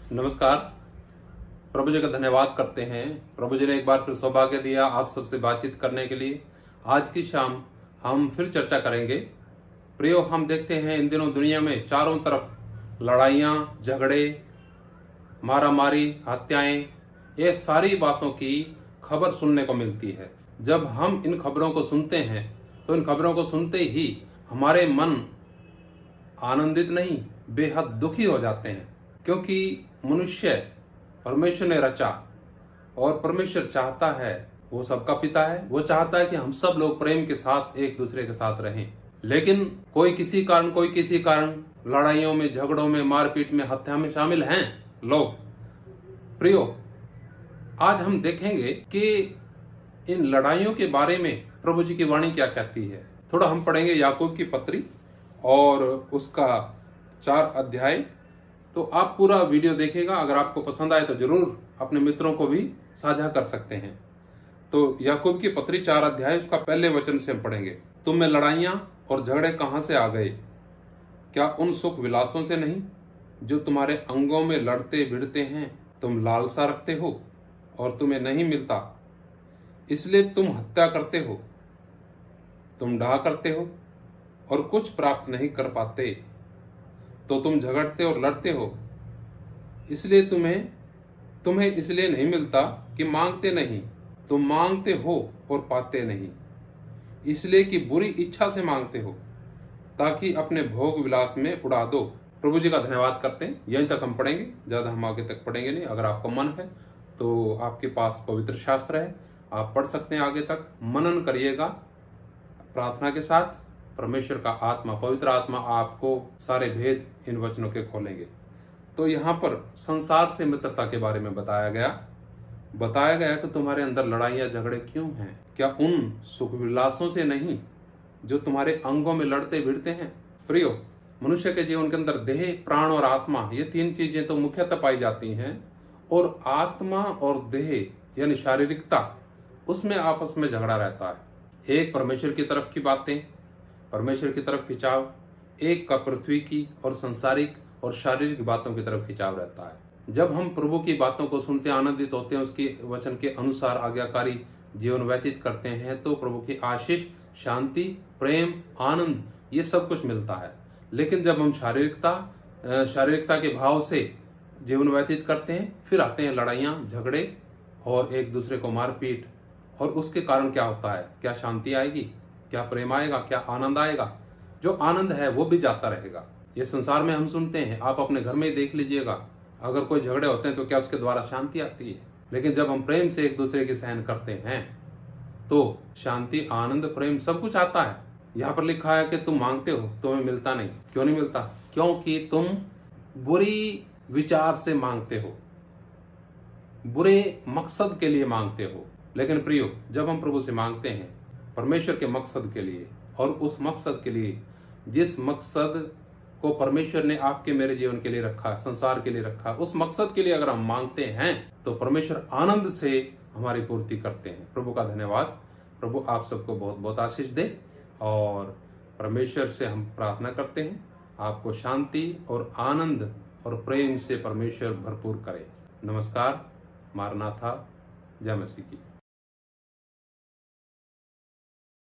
नमस्कार। प्रभु जी का धन्यवाद करते हैं। प्रभु जी ने एक बार फिर सौभाग्य दिया आप सबसे बातचीत करने के लिए। आज की शाम हम फिर चर्चा करेंगे। प्रियो, हम देखते हैं इन दिनों दुनिया में चारों तरफ लड़ाइयाँ, झगड़े, मारामारी, हत्याएं, ये सारी बातों की खबर सुनने को मिलती है। जब हम इन खबरों को सुनते हैं तो इन खबरों को सुनते ही हमारे मन आनंदित नहीं, बेहद दुखी हो जाते हैं, क्योंकि मनुष्य परमेश्वर ने रचा और परमेश्वर चाहता है, वो सबका पिता है, वो चाहता है कि हम सब लोग प्रेम के साथ एक दूसरे के साथ रहें। लेकिन कोई किसी कारण लड़ाइयों में, झगड़ों में, मारपीट में, हत्या में शामिल हैं लोग। प्रियो, आज हम देखेंगे कि इन लड़ाइयों के बारे में प्रभु जी की वाणी क्या कहती है। थोड़ा हम पढ़ेंगे याकूब की पत्री और उसका 4 अध्याय। तो आप पूरा वीडियो देखिएगा, अगर आपको पसंद आए तो जरूर अपने मित्रों को भी साझा कर सकते हैं। तो याकूब की पत्री 4 अध्याय उसका पहले वचन से हम पढ़ेंगे। तुम में लड़ाइयां और झगड़े कहां से आ गए? क्या उन सुख विलासों से नहीं जो तुम्हारे अंगों में लड़ते भिड़ते हैं? तुम लालसा रखते हो और तुम्हें नहीं मिलता, इसलिए तुम हत्या करते हो। तुम डाह करते हो और कुछ प्राप्त नहीं कर पाते, तो तुम झगड़ते और लड़ते हो, इसलिए तुम्हें इसलिए नहीं मिलता कि मांगते नहीं। तुम मांगते हो और पाते नहीं, इसलिए कि बुरी इच्छा से मांगते हो, ताकि अपने भोग विलास में उड़ा दो। प्रभु जी का धन्यवाद करते हैं। यहीं तक हम पढ़ेंगे, ज्यादा हम आगे तक पढ़ेंगे नहीं। अगर आपका मन है तो आपके पास पवित्र शास्त्र है, आप पढ़ सकते हैं, आगे तक मनन करिएगा प्रार्थना के साथ। परमेश्वर का आत्मा, पवित्र आत्मा आपको सारे भेद इन वचनों के खोलेंगे। तो यहाँ पर संसार से मित्रता के बारे में बताया गया कि तुम्हारे अंदर लड़ाइयाँ झगड़े क्यों हैं? क्या उन सुख विलासों से नहीं जो तुम्हारे अंगों में लड़ते भिड़ते हैं? प्रियो, मनुष्य के जीवन के अंदर देह, प्राण और आत्मा, ये 3 चीजें तो मुख्यतः पाई जाती हैं। और आत्मा और देह यानी शारीरिकता, उसमें आपस में झगड़ा रहता है। एक परमेश्वर की तरफ की बातें, परमेश्वर की तरफ खिंचाव, एक का पृथ्वी की और संसारिक और शारीरिक बातों की तरफ खिंचाव रहता है। जब हम प्रभु की बातों को सुनते, आनंदित होते हैं, उसके वचन के अनुसार आज्ञाकारी जीवन व्यतीत करते हैं, तो प्रभु की आशीष, शांति, प्रेम, आनंद, ये सब कुछ मिलता है। लेकिन जब हम शारीरिकता के भाव से जीवन व्यतीत करते हैं, फिर आते हैं लड़ाइयाँ, झगड़े और एक दूसरे को मारपीट। और उसके कारण क्या होता है? क्या शांति आएगी? क्या प्रेम आएगा? क्या आनंद आएगा? जो आनंद है वो भी जाता रहेगा। ये संसार में हम सुनते हैं, आप अपने घर में ही देख लीजिएगा, अगर कोई झगड़े होते हैं तो क्या उसके द्वारा शांति आती है? लेकिन जब हम प्रेम से एक दूसरे की सहन करते हैं तो शांति, आनंद, प्रेम सब कुछ आता है। यहाँ पर लिखा है कि तुम मांगते हो, तुम्हें मिलता नहीं। क्यों नहीं मिलता? क्योंकि तुम बुरी विचार से मांगते हो, बुरे मकसद के लिए मांगते हो। लेकिन प्रियो, जब हम प्रभु से मांगते हैं परमेश्वर के मकसद के लिए, और उस मकसद के लिए, जिस मकसद को परमेश्वर ने आपके मेरे जीवन के लिए रखा, संसार के लिए रखा, उस मकसद के लिए अगर हम मांगते हैं तो परमेश्वर आनंद से हमारी पूर्ति करते हैं। प्रभु का धन्यवाद। प्रभु आप सबको बहुत बहुत आशीष दे, और परमेश्वर से हम प्रार्थना करते हैं आपको शांति और आनंद और प्रेम से परमेश्वर भरपूर करे। नमस्कार। मारनाथा। जय मसीह की।